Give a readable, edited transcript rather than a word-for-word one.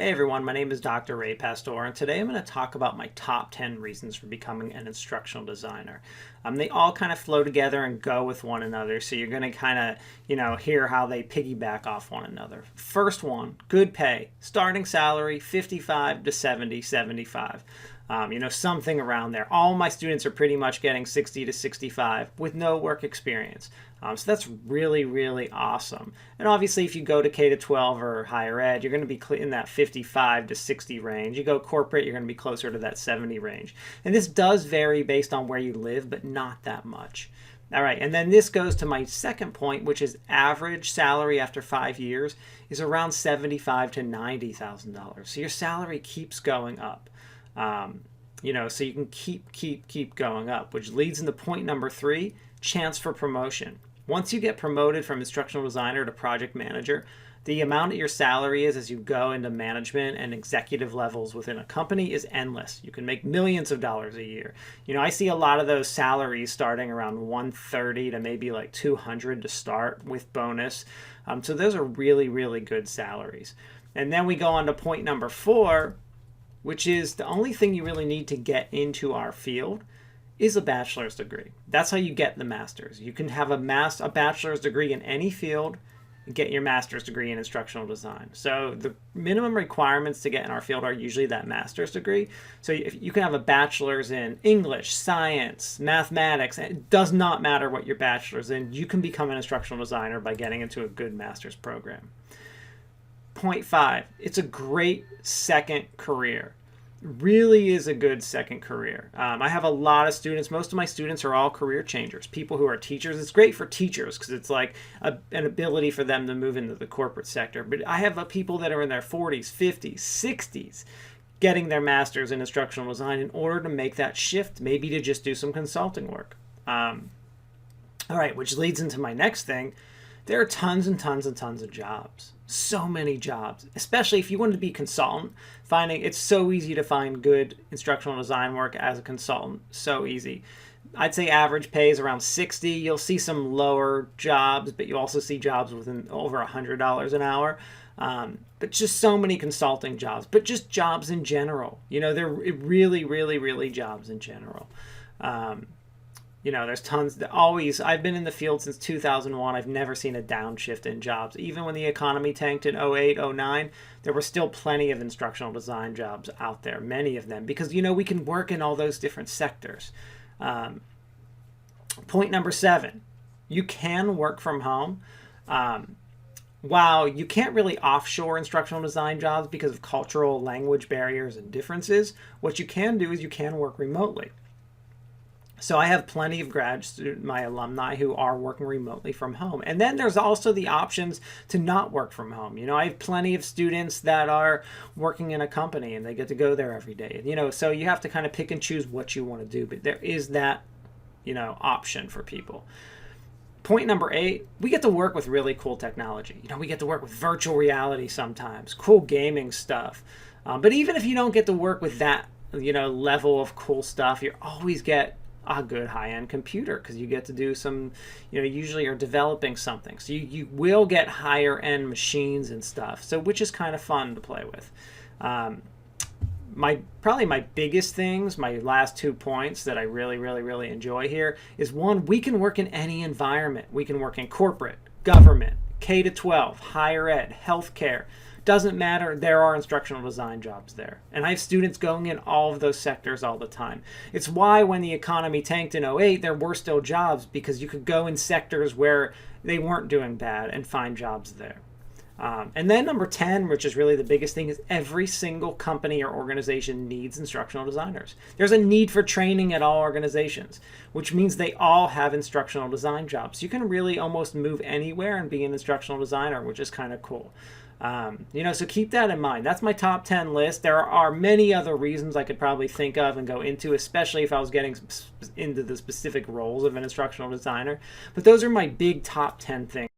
Hey everyone, my name is Dr. Ray Pastor, and today I'm going to talk about my top 10 reasons for becoming an instructional designer. They all kind of flow together and go with one another, so you're going to kind of, hear how they piggyback off one another. First one, good pay. Starting salary, 55 to 70, 75. Something around there. All my students are pretty much getting 60 to 65 with no work experience. So that's really, really awesome. And obviously, if you go to K to 12 or higher ed, you're going to be in that 55 to 60 range. You go corporate, you're going to be closer to that 70 range. And this does vary based on where you live, but not that much. All right, and then this goes to my second point, which is average salary after 5 years is around $75,000 to $90,000. So your salary keeps going up. So you can keep going up, which leads into point number 3, chance for promotion. Once you get promoted from instructional designer to project manager, the amount of your salary is as you go into management and executive levels within a company is endless. You can make millions of dollars a year. I see a lot of those salaries starting around 130 to maybe like 200 to start with bonus. So those are really, really good salaries. And then we go on to point number 4, which is the only thing you really need to get into our field is a bachelor's degree. That's how you get the master's. You can have a bachelor's degree in any field and get your master's degree in instructional design. So the minimum requirements to get in our field are usually that master's degree. So if you can have a bachelor's in English, science, mathematics. It does not matter what your bachelor's in. You can become an instructional designer by getting into a good master's program. Point 5, it's a great second career. Really is a good second career. I have a lot of students. Most of my students are all career changers, people who are teachers. It's great for teachers because it's like an ability for them to move into the corporate sector. But I have people that are in their 40s, 50s, 60s getting their master's in instructional design in order to make that shift, maybe to just do some consulting work. All right, which leads into my next thing. There are tons and tons and tons of jobs. So many jobs, especially if you want to be a consultant. It's so easy to find good instructional design work as a consultant. So easy. I'd say average pay is around 60. You'll see some lower jobs, but you also see jobs within over $100 an hour. But just so many consulting jobs, but just jobs in general. They're really, really, really jobs in general. There's tons. I've been in the field since 2001. I've never seen a downshift in jobs. Even when the economy tanked in 08, 09, there were still plenty of instructional design jobs out there, many of them, because, we can work in all those different sectors. Point number 7, you can work from home. While you can't really offshore instructional design jobs because of cultural language barriers and differences, what you can do is you can work remotely. So I have plenty of my alumni who are working remotely from home. And then there's also the options to not work from home. I have plenty of students that are working in a company and they get to go there every day. So you have to kind of pick and choose what you want to do. But there is that, option for people. Point number 8, we get to work with really cool technology. We get to work with virtual reality sometimes, cool gaming stuff. But even if you don't get to work with that, level of cool stuff, you always get a good high-end computer because you get to do some, usually you're developing something. So you will get higher-end machines and stuff, so which is kind of fun to play with. Probably my biggest things, my last 2 points that I really, really, really enjoy here is 1, we can work in any environment. We can work in corporate, government, K to 12, higher ed, healthcare. Doesn't matter, there are instructional design jobs there. And I have students going in all of those sectors all the time. It's why when the economy tanked in 08, there were still jobs because you could go in sectors where they weren't doing bad and find jobs there. And then number 10, which is really the biggest thing, is every single company or organization needs instructional designers. There's a need for training at all organizations, which means they all have instructional design jobs. You can really almost move anywhere and be an instructional designer, which is kind of cool. So keep that in mind. That's my top 10 list. There are many other reasons I could probably think of and go into, especially if I was getting into the specific roles of an instructional designer. But those are my big top 10 things.